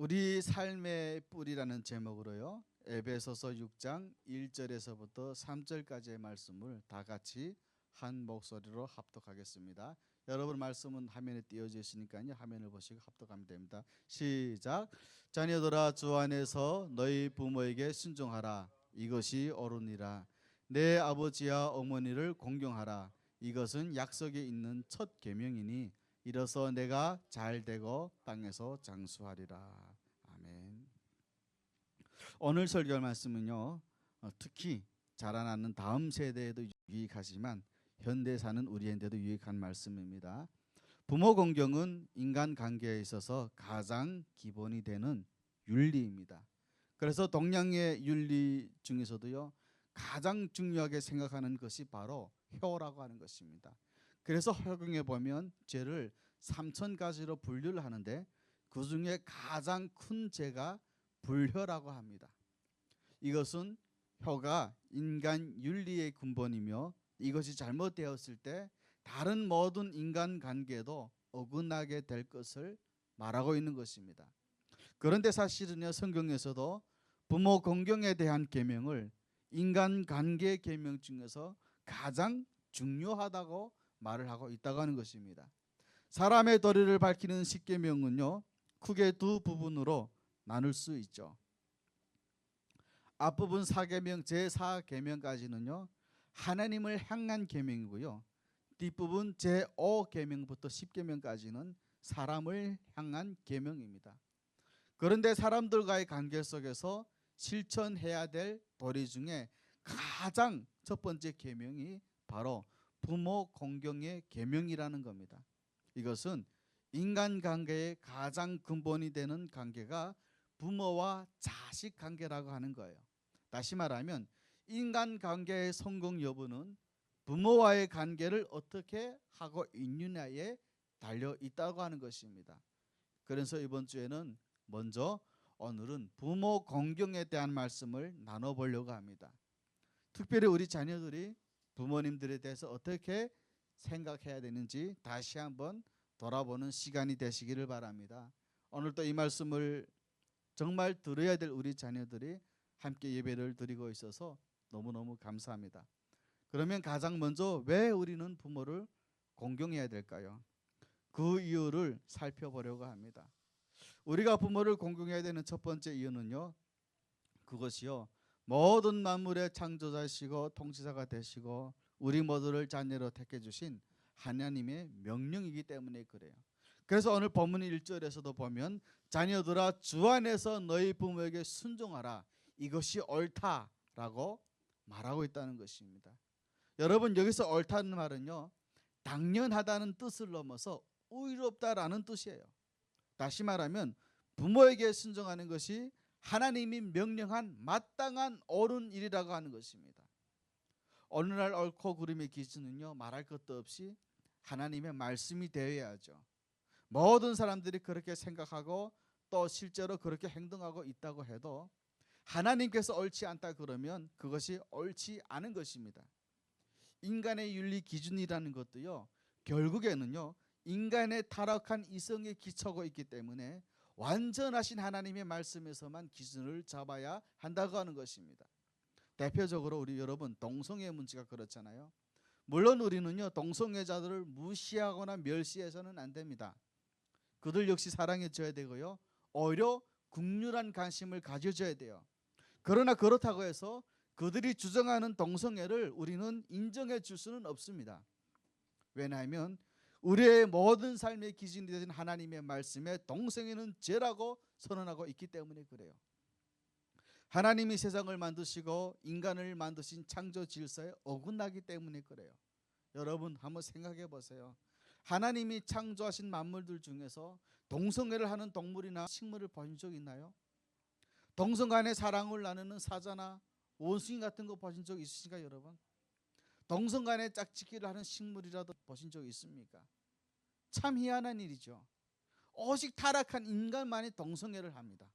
우리 삶의 뿌리라는 제목으로요. 에베소서 6장 1절에서부터 3절까지의 말씀을 다 같이 한 목소리로 합독하겠습니다. 여러분 말씀은 화면에 띄어져 있으니까요. 화면을 보시고 합독하면 됩니다. 시작. 자녀들아 주 안에서 너희 부모에게 순종하라. 이것이 옳으니라. 내 아버지와 어머니를 공경하라. 이것은 약속에 있는 첫 계명이니 이로써 내가 잘 되고 땅에서 장수하리라. 아멘. 오늘 설교할 말씀은요. 특히 자라나는 다음 세대에도 유익하지만 현대 사는 우리한테도 유익한 말씀입니다. 부모 공경은 인간 관계에 있어서 가장 기본이 되는 윤리입니다. 그래서 동양의 윤리 중에서도요. 가장 중요하게 생각하는 것이 바로 효라고 하는 것입니다. 그래서 허경에 보면 죄를 3,000가지로 분류를 하는데 그 중에 가장 큰 죄가 불효라고 합니다. 이것은 효가 인간 윤리의 근본이며 이것이 잘못되었을 때 다른 모든 인간관계도 어긋나게 될 것을 말하고 있는 것입니다. 그런데 사실은요, 성경에서도 부모 공경에 대한 계명을 인간관계 계명 중에서 가장 중요하다고 말을 하고 있다고 하는 것입니다. 사람의 도리를 밝히는 십계명은요, 크게 두 부분으로 나눌 수 있죠. 앞부분 4계명 제4계명까지는요 하나님을 향한 계명이고요, 뒷부분 제5계명부터 10계명까지는 사람을 향한 계명입니다. 그런데 사람들과의 관계 속에서 실천해야 될 도리 중에 가장 첫 번째 계명이 바로 부모 공경의 계명이라는 겁니다. 이것은 인간관계의 가장 근본이 되는 관계가 부모와 자식 관계라고 하는 거예요. 다시 말하면 인간관계의 성공 여부는 부모와의 관계를 어떻게 하고 있느냐에 달려 있다고 하는 것입니다. 그래서 이번 주에는 먼저 오늘은 부모 공경에 대한 말씀을 나눠보려고 합니다. 특별히 우리 자녀들이 부모님들에 대해서 어떻게 생각해야 되는지 다시 한번 돌아보는 시간이 되시기를 바랍니다. 오늘도 이 말씀을 정말 들어야 될 우리 자녀들이 함께 예배를 드리고 있어서 너무너무 감사합니다. 그러면 가장 먼저 왜 우리는 부모를 공경해야 될까요? 그 이유를 살펴보려고 합니다. 우리가 부모를 공경해야 되는 첫 번째 이유는요, 그것이요, 모든 만물의 창조자시고 통치자가 되시고 우리 모두를 자녀로 택해 주신 하나님의 명령이기 때문에 그래요. 그래서 오늘 본문 1절에서도 보면 자녀들아 주 안에서 너희 부모에게 순종하라. 이것이 옳다라고 말하고 있다는 것입니다. 여러분, 여기서 옳다는 말은요, 당연하다는 뜻을 넘어서 의롭다라는 뜻이에요. 다시 말하면 부모에게 순종하는 것이 하나님이 명령한 마땅한 옳은 일이라고 하는 것입니다. 어느 날 옳고 그름의 기준은요, 말할 것도 없이 하나님의 말씀이 되어야죠. 모든 사람들이 그렇게 생각하고 또 실제로 그렇게 행동하고 있다고 해도 하나님께서 옳지 않다 그러면 그것이 옳지 않은 것입니다. 인간의 윤리 기준이라는 것도요, 결국에는요 인간의 타락한 이성에 기초가 있기 때문에 완전하신 하나님의 말씀에서만 기준을 잡아야 한다고 하는 것입니다. 대표적으로 우리 여러분 동성애 문제가 그렇잖아요. 물론 우리는요 동성애자들을 무시하거나 멸시해서는 안 됩니다. 그들 역시 사랑해 줘야 되고요, 오히려 긍휼한 관심을 가져줘야 돼요. 그러나 그렇다고 해서 그들이 주장하는 동성애를 우리는 인정해 줄 수는 없습니다. 왜냐하면 우리의 모든 삶의 기준이 되는 하나님의 말씀에 동성애는 죄라고 선언하고 있기 때문에 그래요. 하나님이 세상을 만드시고 인간을 만드신 창조 질서에 어긋나기 때문에 그래요. 여러분 한번 생각해 보세요. 하나님이 창조하신 만물들 중에서 동성애를 하는 동물이나 식물을 보신 적 있나요? 동성 간의 사랑을 나누는 사자나 원숭이 같은 거 보신 적 있으신가요, 여러분? 동성 간의 짝짓기를 하는 식물이라도 보신 적 있습니까? 참 희한한 일이죠. 오직 타락한 인간만이 동성애를 합니다.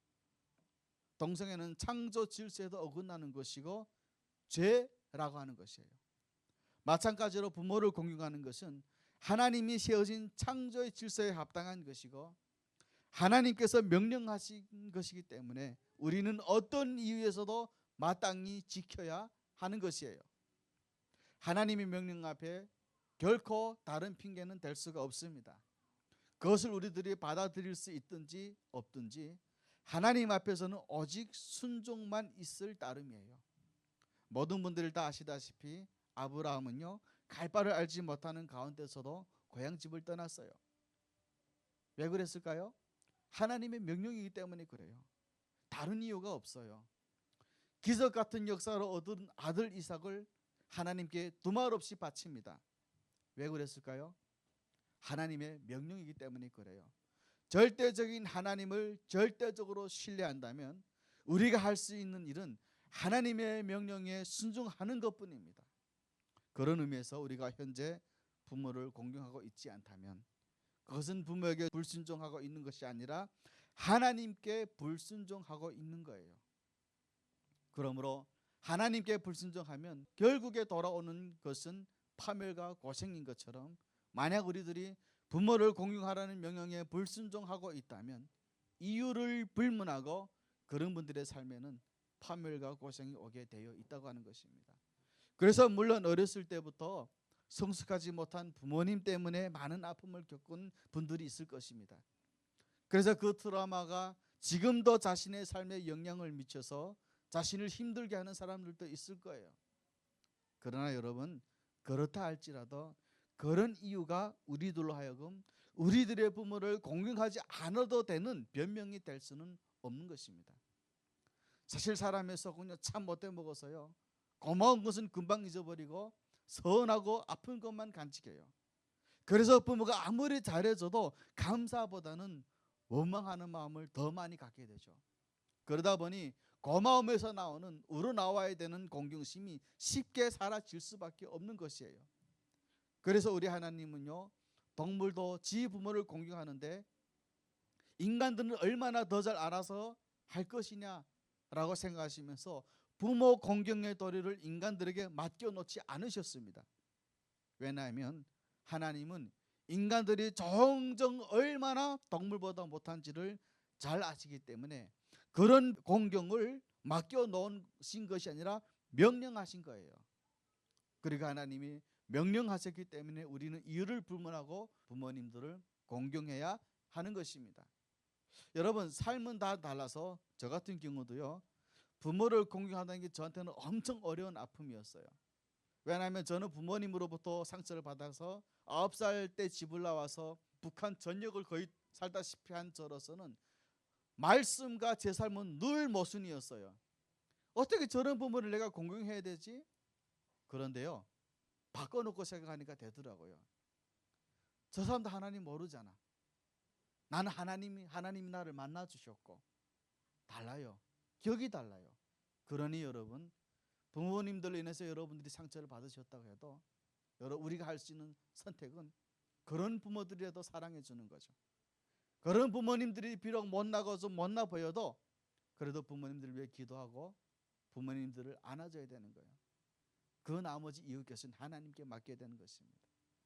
동성애는 창조 질서에도 어긋나는 것이고 죄라고 하는 것이에요. 마찬가지로 부모를 공경하는 것은 하나님이 세우신 창조의 질서에 합당한 것이고 하나님께서 명령하신 것이기 때문에 우리는 어떤 이유에서도 마땅히 지켜야 하는 것이에요. 하나님의 명령 앞에 결코 다른 핑계는 될 수가 없습니다. 그것을 우리들이 받아들일 수 있든지 없든지 하나님 앞에서는 오직 순종만 있을 따름이에요. 모든 분들 다 아시다시피 아브라함은요, 갈 바를 알지 못하는 가운데서도 고향집을 떠났어요. 왜 그랬을까요? 하나님의 명령이기 때문에 그래요. 다른 이유가 없어요. 기적 같은 역사로 얻은 아들 이삭을 하나님께 두말 없이 바칩니다. 왜 그랬을까요? 하나님의 명령이기 때문에 그래요. 절대적인 하나님을 절대적으로 신뢰한다면 우리가 할 수 있는 일은 하나님의 명령에 순종하는 것뿐입니다. 그런 의미에서 우리가 현재 부모를 공경하고 있지 않다면 그것은 부모에게 불순종하고 있는 것이 아니라 하나님께 불순종하고 있는 거예요. 그러므로 하나님께 불순종하면 결국에 돌아오는 것은 파멸과 고생인 것처럼, 만약 우리들이 부모를 공경하라는 명령에 불순종하고 있다면 이유를 불문하고 그런 분들의 삶에는 파멸과 고생이 오게 되어 있다고 하는 것입니다. 그래서 물론 어렸을 때부터 성숙하지 못한 부모님 때문에 많은 아픔을 겪은 분들이 있을 것입니다. 그래서 그 트라우마가 지금도 자신의 삶에 영향을 미쳐서 자신을 힘들게 하는 사람들도 있을 거예요. 그러나 여러분, 그렇다 할지라도 그런 이유가 우리들로 하여금 우리들의 부모를 공경하지 않아도 되는 변명이 될 수는 없는 것입니다. 사실 사람의 속은요, 참 못돼 먹어서요, 고마운 것은 금방 잊어버리고 서운하고 아픈 것만 간직해요. 그래서 부모가 아무리 잘해줘도 감사보다는 원망하는 마음을 더 많이 갖게 되죠. 그러다 보니 고마움에서 나오는 우러나와야 되는 공경심이 쉽게 사라질 수밖에 없는 것이에요. 그래서 우리 하나님은요, 동물도 지 부모를 공경하는데 인간들은 얼마나 더 잘 알아서 할 것이냐라고 생각하시면서 부모 공경의 도리를 인간들에게 맡겨놓지 않으셨습니다. 왜냐하면 하나님은 인간들이 정정 얼마나 동물보다 못한지를 잘 아시기 때문에 그런 공경을 맡겨놓으신 것이 아니라 명령하신 거예요. 그리고 하나님이 명령하셨기 때문에 우리는 이유를 불문하고 부모님들을 공경해야 하는 것입니다. 여러분, 삶은 다 달라서 저 같은 경우도요, 부모를 공경한다는 게 저한테는 엄청 어려운 아픔이었어요. 왜냐하면 저는 부모님으로부터 상처를 받아서 9살 때 집을 나와서 북한 전역을 거의 살다시피 한 저로서는 말씀과 제 삶은 늘 모순이었어요. 어떻게 저런 부모를 내가 공경해야 되지? 그런데요, 바꿔놓고 생각하니까 되더라고요. 저 사람도 하나님 모르잖아. 나는 하나님이 나를 만나 주셨고 달라요. 격이 달라요. 그러니 여러분, 부모님들로 인해서 여러분들이 상처를 받으셨다고 해도 우리가 할 수 있는 선택은 그런 부모들이라도 사랑해 주는 거죠. 그런 부모님들이 비록 못나고 좀 못나 보여도 그래도 부모님들을 위해 기도하고 부모님들을 안아줘야 되는 거예요. 그 나머지 이웃것은 하나님께 맡겨야 되는 것입니다.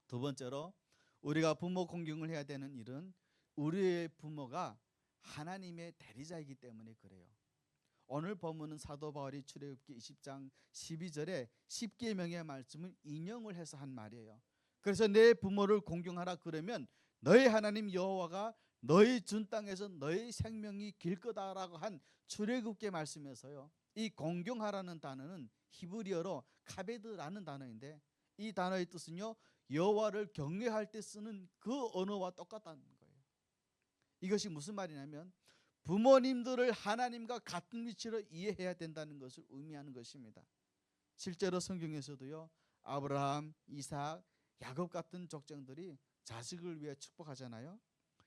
두 번째로, 우리가 부모 공경을 해야 되는 일은 우리의 부모가 하나님의 대리자이기 때문에 그래요. 오늘 본문은 사도 바울이 출애굽기 20장 12절에 10계명의 말씀을 인용을 해서 한 말이에요. 그래서 내 부모를 공경하라 그러면 너희 하나님 여호와가 너희 준 땅에서 너희 생명이 길 거다라고 한 출애굽기 말씀에서요, 이 공경하라는 단어는 히브리어로 카베드라는 단어인데 이 단어의 뜻은요, 여호와를 경외할 때 쓰는 그 언어와 똑같다는 거예요. 이것이 무슨 말이냐면 부모님들을 하나님과 같은 위치로 이해해야 된다는 것을 의미하는 것입니다. 실제로 성경에서도요, 아브라함, 이삭, 야곱 같은 족장들이 자식을 위해 축복하잖아요.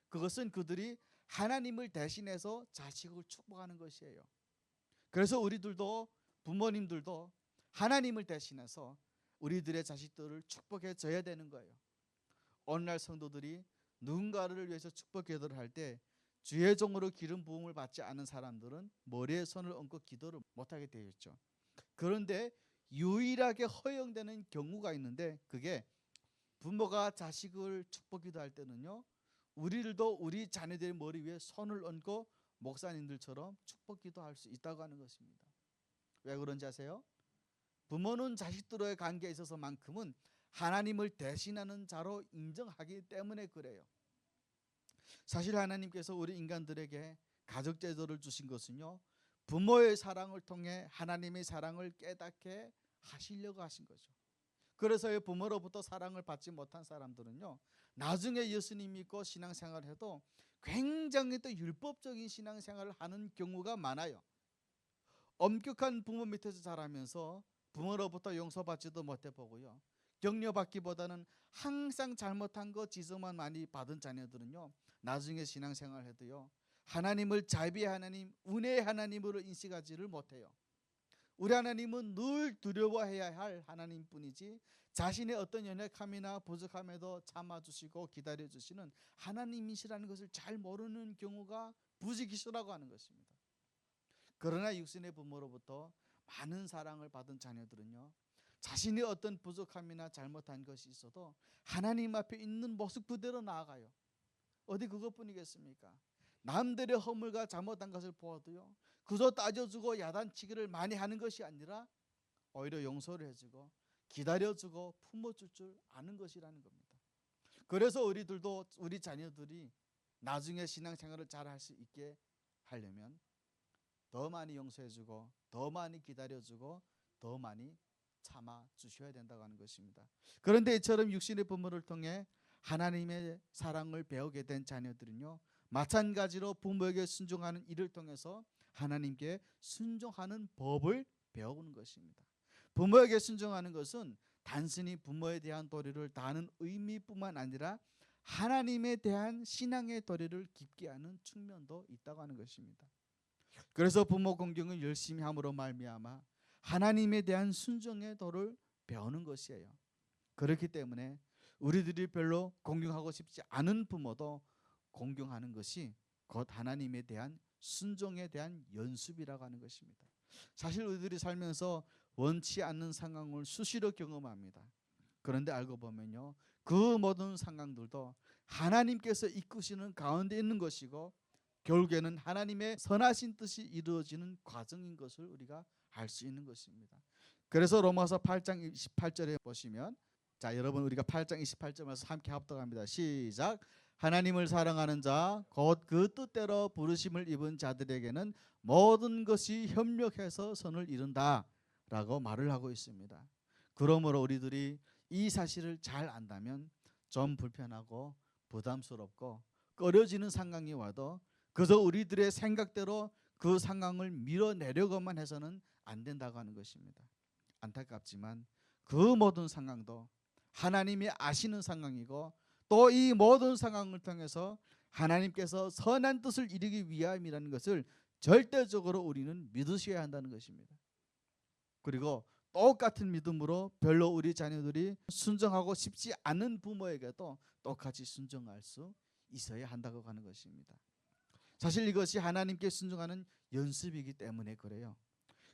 그것은 그들이 하나님을 대신해서 자식을 축복하는 것이에요. 그래서 우리들도, 부모님들도 하나님을 대신해서 우리들의 자식들을 축복해 줘야 되는 거예요. 오늘날 성도들이 누군가를 위해서 축복 기도를 할 때 주의 종으로 기름 부음을 받지 않은 사람들은 머리에 손을 얹고 기도를 못하게 되어 있죠. 그런데 유일하게 허용되는 경우가 있는데 그게 부모가 자식을 축복 기도할 때는요, 우리들도 우리 자녀들의 머리 위에 손을 얹고 목사님들처럼 축복 기도할 수 있다고 하는 것입니다. 왜 그런지 아세요? 부모는 자식들과의 관계에 있어서만큼은 하나님을 대신하는 자로 인정하기 때문에 그래요. 사실 하나님께서 우리 인간들에게 가족 제도를 주신 것은요, 부모의 사랑을 통해 하나님의 사랑을 깨닫게 하시려고 하신 거죠. 그래서 부모로부터 사랑을 받지 못한 사람들은요, 나중에 예수님 믿고 신앙생활을 해도 굉장히 또 율법적인 신앙생활을 하는 경우가 많아요. 엄격한 부모 밑에서 자라면서 부모로부터 용서받지도 못해 보고요, 격려받기보다는 항상 잘못한 거 지적만 많이 받은 자녀들은요, 나중에 신앙생활을 해도요, 하나님을 자비의 하나님, 은혜의 하나님으로 인식하지를 못해요. 우리 하나님은 늘 두려워해야 할 하나님뿐이지 자신의 어떤 연약함이나 부족함에도 참아주시고 기다려주시는 하나님이시라는 것을 잘 모르는 경우가 부지기수라고 하는 것입니다. 그러나 육신의 부모로부터 많은 사랑을 받은 자녀들은요, 자신이 어떤 부족함이나 잘못한 것이 있어도 하나님 앞에 있는 모습 그대로 나아가요. 어디 그것뿐이겠습니까? 남들의 허물과 잘못한 것을 보아도요, 그저 따져주고 야단치기를 많이 하는 것이 아니라 오히려 용서를 해주고 기다려주고 품어줄 줄 아는 것이라는 겁니다. 그래서 우리들도 우리 자녀들이 나중에 신앙생활을 잘 할 수 있게 하려면 더 많이 용서해주고 더 많이 기다려주고 더 많이 참아주셔야 된다고 하는 것입니다. 그런데 이처럼 육신의 부모를 통해 하나님의 사랑을 배우게 된 자녀들은요, 마찬가지로 부모에게 순종하는 일을 통해서 하나님께 순종하는 법을 배우는 것입니다. 부모에게 순종하는 것은 단순히 부모에 대한 도리를 다하는 의미뿐만 아니라 하나님에 대한 신앙의 도리를 깊게 하는 측면도 있다고 하는 것입니다. 그래서 부모 공경을 열심히 함으로 말미암아 하나님에 대한 순종의 도를 배우는 것이에요. 그렇기 때문에 우리들이 별로 공경하고 싶지 않은 부모도 공경하는 것이 곧 하나님에 대한 순종에 대한 연습이라고 하는 것입니다. 사실 우리들이 살면서 원치 않는 상황을 수시로 경험합니다. 그런데 알고 보면요, 그 모든 상황들도 하나님께서 이끄시는 가운데 있는 것이고 결국에는 하나님의 선하신 뜻이 이루어지는 과정인 것을 우리가 알 수 있는 것입니다. 그래서 로마서 8장 28절에 보시면, 자 여러분, 우리가 8장 28절에서 함께 합독합니다. 시작. 하나님을 사랑하는 자 곧 그 뜻대로 부르심을 입은 자들에게는 모든 것이 협력해서 선을 이룬다 라고 말을 하고 있습니다. 그러므로 우리들이 이 사실을 잘 안다면 좀 불편하고 부담스럽고 꺼려지는 상황이 와도 그저 우리들의 생각대로 그 상황을 밀어내려고만 해서는 안 된다고 하는 것입니다. 안타깝지만 그 모든 상황도 하나님이 아시는 상황이고 또 이 모든 상황을 통해서 하나님께서 선한 뜻을 이루기 위함이라는 것을 절대적으로 우리는 믿으셔야 한다는 것입니다. 그리고 똑같은 믿음으로 별로 우리 자녀들이 순종하고 싶지 않은 부모에게도 똑같이 순종할 수 있어야 한다고 하는 것입니다. 사실 이것이 하나님께 순종하는 연습이기 때문에 그래요.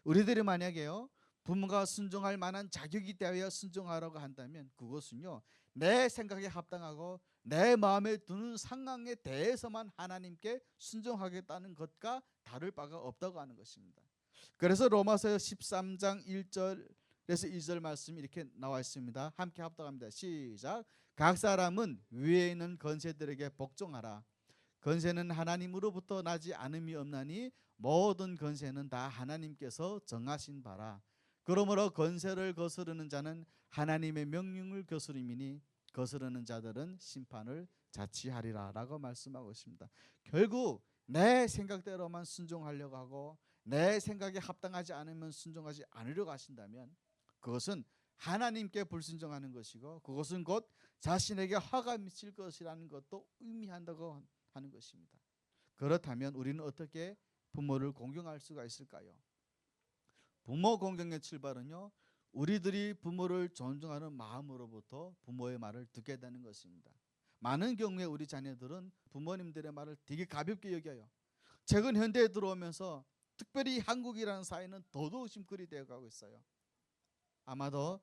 우리들이 만약에요, 부모가 순종할 만한 자격이 되어야 순종하라고 한다면 그것은요, 내 생각에 합당하고 내 마음에 드는 상황에 대해서만 하나님께 순종하겠다는 것과 다를 바가 없다고 하는 것입니다. 그래서 로마서 13장 1절에서 2절 말씀이 이렇게 나와 있습니다. 함께 합독합니다. 시작. 각 사람은 위에 있는 권세들에게 복종하라. 권세는 하나님으로부터 나지 않음이 없나니 모든 권세는 다 하나님께서 정하신 바라. 그러므로 권세를 거스르는 자는 하나님의 명령을 거스름이니 거스르는 자들은 심판을 자취하리라 라고 말씀하고 있습니다. 결국 내 생각대로만 순종하려고 하고 내 생각에 합당하지 않으면 순종하지 않으려고 하신다면 그것은 하나님께 불순종하는 것이고 그것은 곧 자신에게 화가 미칠 것이라는 것도 의미한다고 하는 것입니다. 그렇다면 우리는 어떻게 부모를 공경할 수가 있을까요? 부모 공경의 출발은요, 우리들이 부모를 존중하는 마음으로부터 부모의 말을 듣게 되는 것입니다. 많은 경우에 우리 자녀들은 부모님들의 말을 되게 가볍게 여겨요. 최근 현대에 들어오면서 특별히 한국이라는 사회는 더더욱 심끌이 되어가고 있어요. 아마도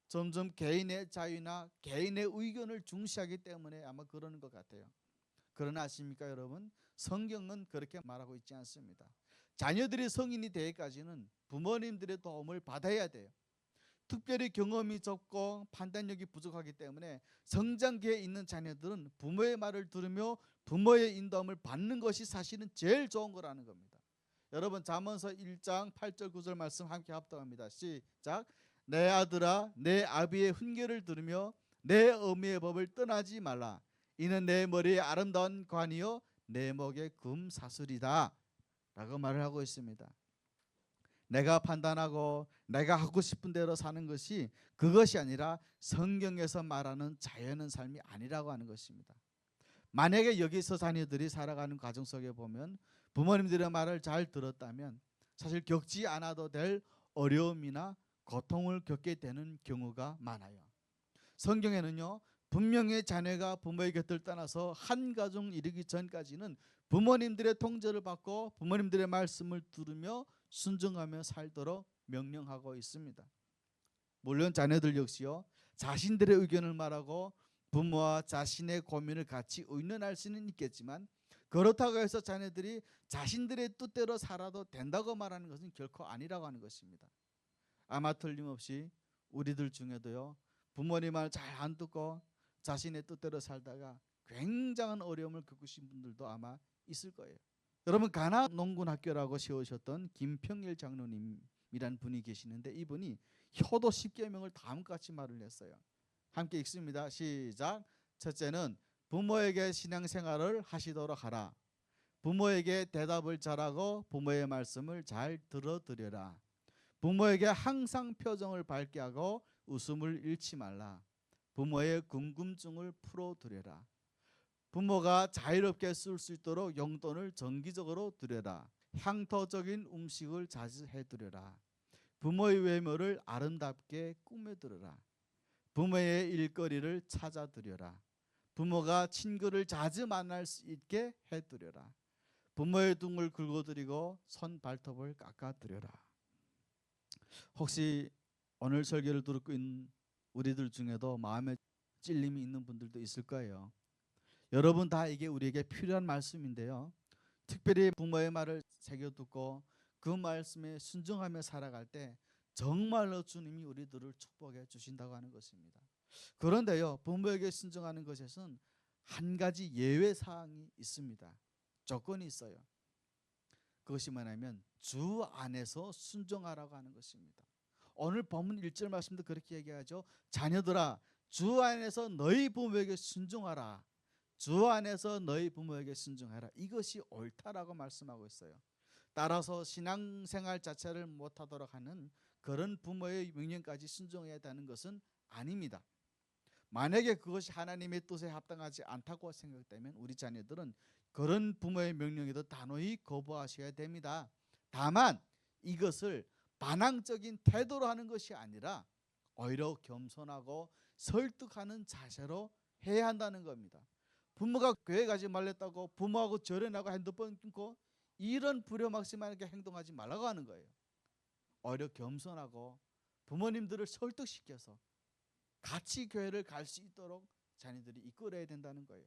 점점 개인의 자유나 개인의 의견을 중시하기 때문에 아마 그러는 것 같아요. 그러나 아십니까 여러분? 성경은 그렇게 말하고 있지 않습니다. 자녀들이 성인이 되기까지는 부모님들의 도움을 받아야 돼요. 특별히 경험이 적고 판단력이 부족하기 때문에 성장기에 있는 자녀들은 부모의 말을 들으며 부모의 인도함을 받는 것이 사실은 제일 좋은 거라는 겁니다. 여러분 잠언서 1장 8절 9절 말씀 함께 합독합니다. 시작. 내 아들아 내 아비의 훈계를 들으며 내 어미의 법을 떠나지 말라. 이는 내 머리에 아름다운 관이요 내 목에 금사슬이다 라고 말을 하고 있습니다. 내가 판단하고 내가 하고 싶은 대로 사는 것이 그것이 아니라 성경에서 말하는 자유하는 삶이 아니라고 하는 것입니다. 만약에 여기서 자녀들이 살아가는 과정 속에 보면 부모님들의 말을 잘 들었다면 사실 겪지 않아도 될 어려움이나 고통을 겪게 되는 경우가 많아요. 성경에는요 분명히 자녀가 부모의 곁을 떠나서 한 가정 이르기 전까지는 부모님들의 통제를 받고 부모님들의 말씀을 들으며 순종하며 살도록 명령하고 있습니다. 물론 자녀들 역시요 자신들의 의견을 말하고 부모와 자신의 고민을 같이 의논할 수는 있겠지만 그렇다고 해서 자녀들이 자신들의 뜻대로 살아도 된다고 말하는 것은 결코 아니라고 하는 것입니다. 아마 틀림없이 우리들 중에도요 부모님 말 잘 안 듣고 자신의 뜻대로 살다가 굉장한 어려움을 겪으신 분들도 아마 있을 거예요. 여러분 가나 농군학교라고 세우셨던 김평일 장로님이라는 분이 계시는데 이분이 효도 10계명을 다음과 같이 말을 했어요. 함께 읽습니다. 시작. 첫째는 부모에게 신앙생활을 하시도록 하라. 부모에게 대답을 잘하고 부모의 말씀을 잘 들어드려라. 부모에게 항상 표정을 밝게 하고 웃음을 잃지 말라. 부모의 궁금증을 풀어드려라. 부모가 자유롭게 쓸 수 있도록 용돈을 정기적으로 드려라. 향토적인 음식을 자주 해드려라. 부모의 외모를 아름답게 꾸며드려라. 부모의 일거리를 찾아드려라. 부모가 친구를 자주 만날 수 있게 해드려라. 부모의 등을 긁어드리고 손 발톱을 깎아드려라. 혹시 오늘 설교를 듣고 있는 우리들 중에도 마음에 찔림이 있는 분들도 있을 거예요. 여러분 다 이게 우리에게 필요한 말씀인데요. 특별히 부모의 말을 새겨듣고 그 말씀에 순종하며 살아갈 때 정말로 주님이 우리들을 축복해 주신다고 하는 것입니다. 그런데요 부모에게 순종하는 것에선 한 가지 예외 사항이 있습니다. 조건이 있어요. 그것이 뭐냐면 주 안에서 순종하라고 하는 것입니다. 오늘 본문 1절 말씀도 그렇게 얘기하죠. 자녀들아 주 안에서 너희 부모에게 순종하라. 주 안에서 너희 부모에게 순종하라. 이것이 옳다라고 말씀하고 있어요. 따라서 신앙생활 자체를 못하도록 하는 그런 부모의 명령까지 순종해야 되는 것은 아닙니다. 만약에 그것이 하나님의 뜻에 합당하지 않다고 생각되면 우리 자녀들은 그런 부모의 명령에도 단호히 거부하셔야 됩니다. 다만 이것을 반항적인 태도로 하는 것이 아니라 오히려 겸손하고 설득하는 자세로 해야 한다는 겁니다. 부모가 교회 가지 말랬다고 부모하고 절연하고 핸드폰 끊고 이런 불효막심하게 행동하지 말라고 하는 거예요. 오히려 겸손하고 부모님들을 설득시켜서 같이 교회를 갈 수 있도록 자녀들이 이끌어야 된다는 거예요.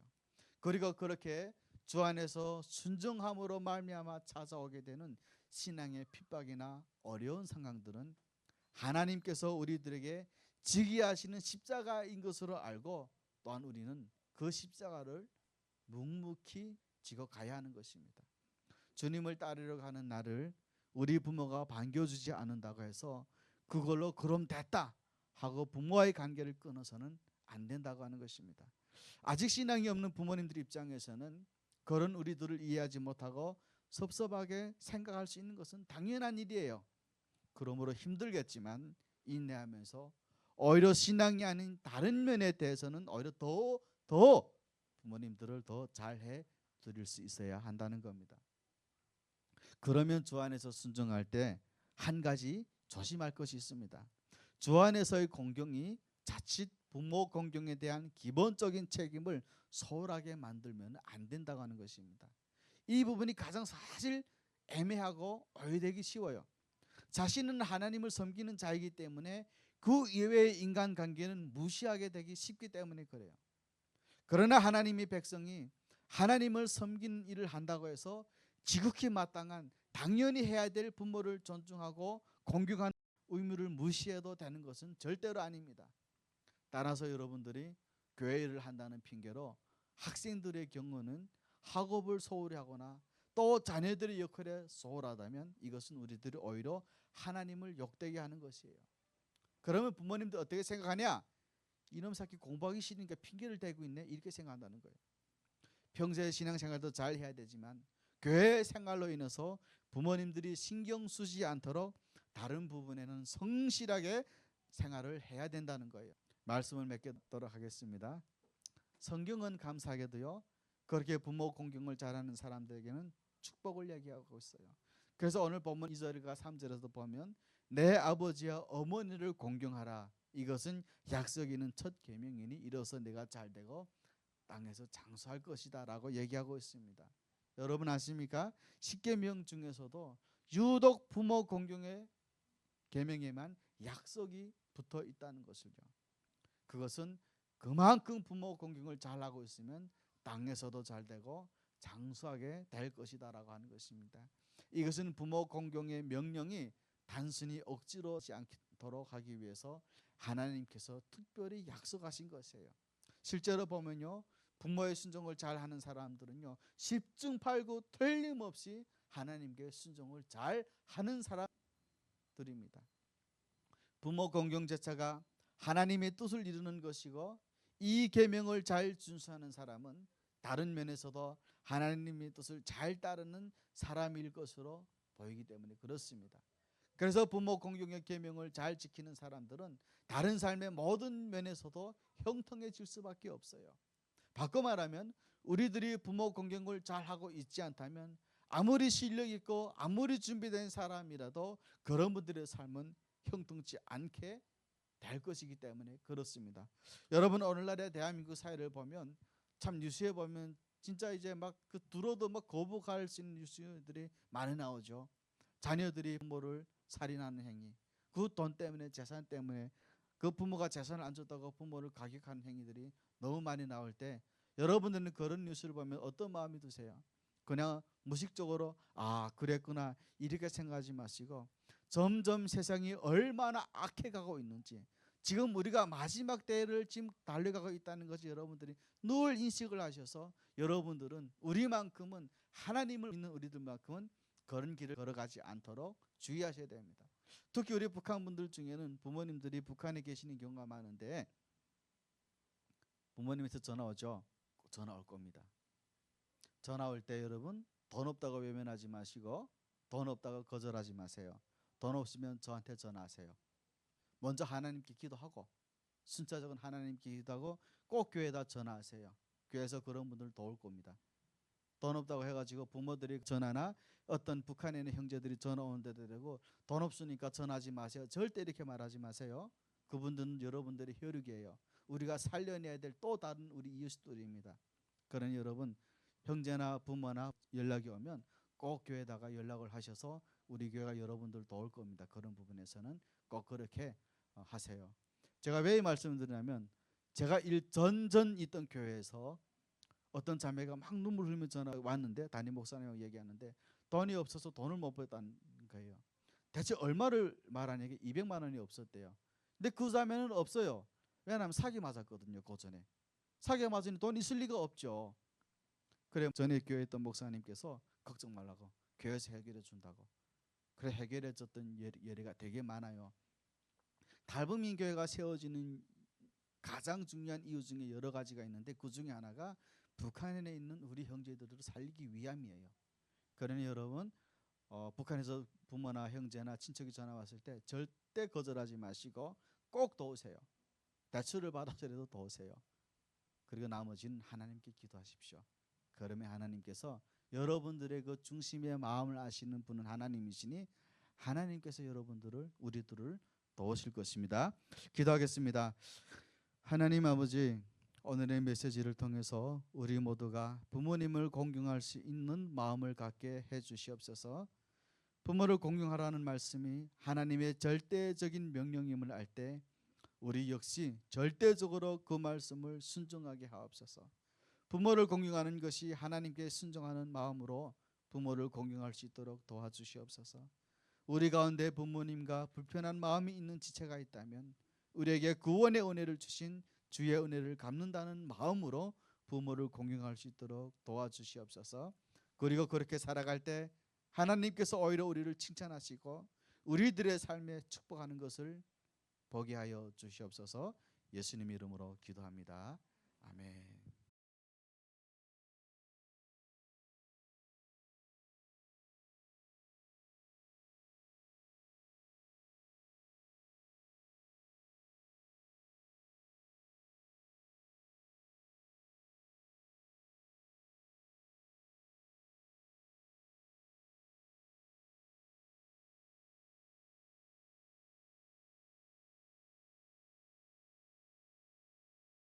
그리고 그렇게 주 안에서 순종함으로 말미암아 찾아오게 되는 신앙의 핍박이나 어려운 상황들은 하나님께서 우리들에게 지게 하시는 십자가인 것으로 알고 또한 우리는 그 십자가를 묵묵히 지고 가야 하는 것입니다. 주님을 따르려 가는 나를 우리 부모가 반겨주지 않는다고 해서 그걸로 그럼 됐다 하고 부모와의 관계를 끊어서는 안 된다고 하는 것입니다. 아직 신앙이 없는 부모님들 입장에서는 그런 우리들을 이해하지 못하고 섭섭하게 생각할 수 있는 것은 당연한 일이에요. 그러므로 힘들겠지만 인내하면서 오히려 신앙이 아닌 다른 면에 대해서는 오히려 더 부모님들을 더 잘해 드릴 수 있어야 한다는 겁니다. 그러면 주 안에서 순종할 때 한 가지 조심할 것이 있습니다. 주 안에서의 공경이 자칫 부모 공경에 대한 기본적인 책임을 소홀하게 만들면 안 된다고 하는 것입니다. 이 부분이 가장 사실 애매하고 오해되기 쉬워요. 자신은 하나님을 섬기는 자이기 때문에 그 이외의 인간관계는 무시하게 되기 쉽기 때문에 그래요. 그러나 하나님의 백성이 하나님을 섬기는 일을 한다고 해서 지극히 마땅한 당연히 해야 될 부모를 존중하고 공경하는 의무를 무시해도 되는 것은 절대로 아닙니다. 따라서 여러분들이 교회 일을 한다는 핑계로 학생들의 경우는 학업을 소홀히 하거나 또 자녀들의 역할에 소홀하다면 이것은 우리들이 오히려 하나님을 욕되게 하는 것이에요. 그러면 부모님들 어떻게 생각하냐? 이놈 새끼 공부하기 싫으니까 핑계를 대고 있네, 이렇게 생각한다는 거예요. 평소에 신앙생활도 잘 해야 되지만 교회 생활로 인해서 부모님들이 신경 쓰지 않도록 다른 부분에는 성실하게 생활을 해야 된다는 거예요. 말씀을 맺도록 하겠습니다. 성경은 감사하게도요, 그렇게 부모 공경을 잘하는 사람들에게는 축복을 얘기하고 있어요. 그래서 오늘 본문 2절과 3절에서 보면 내 아버지와 어머니를 공경하라, 이것은 약속 있는 첫 계명이니 이로써 내가 잘되고 땅에서 장수할 것이다 라고 얘기하고 있습니다. 여러분 아십니까? 10계명 중에서도 유독 부모 공경의 계명에만 약속이 붙어 있다는 것을요. 그것은 그만큼 부모 공경을 잘하고 있으면 땅에서도 잘되고 장수하게 될 것이다 라고 하는 것입니다. 이것은 부모 공경의 명령이 단순히 억지로 하지 않도록 하기 위해서 하나님께서 특별히 약속하신 것이에요. 실제로 보면요, 부모의 순종을 잘하는 사람들은요 10중 8구 틀림없이 하나님께 순종을 잘하는 사람들입니다. 부모 공경 제차가 하나님의 뜻을 이루는 것이고 이 계명을 잘 준수하는 사람은 다른 면에서도 하나님의 뜻을 잘 따르는 사람일 것으로 보이기 때문에 그렇습니다. 그래서 부모 공경의 계명을 잘 지키는 사람들은 다른 삶의 모든 면에서도 형통해질 수밖에 없어요. 바꿔 말하면 우리들이 부모 공경을 잘하고 있지 않다면 아무리 실력 있고 아무리 준비된 사람이라도 그런 분들의 삶은 형통치 않게 될 것이기 때문에 그렇습니다. 여러분 오늘날의 대한민국 사회를 보면 참 뉴스에 보면 진짜 이제 막 그 들어도 막 거부할 수 있는 뉴스들이 많이 나오죠. 자녀들이 부모를 살인하는 행위, 그 돈 때문에 재산 때문에 그 부모가 재산을 안 줬다고 부모를 가격하는 행위들이 너무 많이 나올 때 여러분들은 그런 뉴스를 보면 어떤 마음이 드세요? 그냥 무식적으로 아 그랬구나 이렇게 생각하지 마시고 점점 세상이 얼마나 악해가고 있는지 지금 우리가 마지막 때를 지금 달려가고 있다는 것이 여러분들이 늘 인식을 하셔서 여러분들은 우리만큼은 하나님을 믿는 우리들만큼은 그런 길을 걸어가지 않도록 주의하셔야 됩니다. 특히 우리 북한 분들 중에는 부모님들이 북한에 계시는 경우가 많은데 부모님에서 전화 오죠. 전화 올 겁니다. 전화 올 때 여러분 돈 없다고 외면하지 마시고 돈 없다고 거절하지 마세요. 돈 없으면 저한테 전화하세요. 먼저 하나님께 기도하고 순차적인 하나님께 기도하고 꼭 교회에다 전화하세요. 교회에서 그런 분들 도울 겁니다. 돈 없다고 해가지고 부모들이 전화나 어떤 북한에 있는 형제들이 전화 오는 데도 되고 돈 없으니까 전화하지 마세요. 절대 이렇게 말하지 마세요. 그분들은 여러분들의 혈육이에요. 우리가 살려내야 될 또 다른 우리 이웃들입니다. 그러니 여러분 형제나 부모나 연락이 오면 꼭 교회에다가 연락을 하셔서 우리 교회가 여러분들 도울 겁니다. 그런 부분에서는 꼭 그렇게 하세요. 제가 왜 이 말씀을 드리냐면 제가 전전 있던 교회에서 어떤 자매가 막 눈물 흘리며 전화 왔는데 담임 목사님하고 얘기하는데 돈이 없어서 돈을 못 벌었다는 거예요. 대체 얼마를 말하냐, 200만 원이 없었대요. 근데 그 자매는 없어요. 왜냐하면 사기 맞았거든요. 그 전에 사기 맞으니 돈 있을 리가 없죠. 그래 전에 교회에 있던 목사님께서 걱정 말라고 교회에서 해결해 준다고. 그래 해결해 줬던 예례가 되게 많아요. 달부민 교회가 세워지는 가장 중요한 이유 중에 여러 가지가 있는데 그 중에 하나가 북한에 있는 우리 형제들을 살리기 위함이에요. 그러니 여러분 북한에서 부모나 형제나 친척이 전화 왔을 때 절대 거절하지 마시고 꼭 도우세요. 대출을 받아서라도 도우세요. 그리고 나머지는 하나님께 기도하십시오. 그러면 하나님께서 여러분들의 그 중심의 마음을 아시는 분은 하나님이시니 하나님께서 여러분들을 우리들을 도우실 것입니다. 기도하겠습니다. 하나님 아버지, 오늘의 메시지를 통해서 우리 모두가 부모님을 공경할 수 있는 마음을 갖게 해주시옵소서. 부모를 공경하라는 말씀이 하나님의 절대적인 명령임을 알 때 우리 역시 절대적으로 그 말씀을 순종하게 하옵소서. 부모를 공경하는 것이 하나님께 순종하는 마음으로 부모를 공경할 수 있도록 도와주시옵소서. 우리 가운데 부모님과 불편한 마음이 있는 지체가 있다면 우리에게 구원의 은혜를 주신 주의 은혜를 갚는다는 마음으로 부모를 공경할 수 있도록 도와주시옵소서. 그리고 그렇게 살아갈 때 하나님께서 오히려 우리를 칭찬하시고 우리들의 삶에 축복하는 것을 보게 하여 주시옵소서. 예수님 이름으로 기도합니다. 아멘.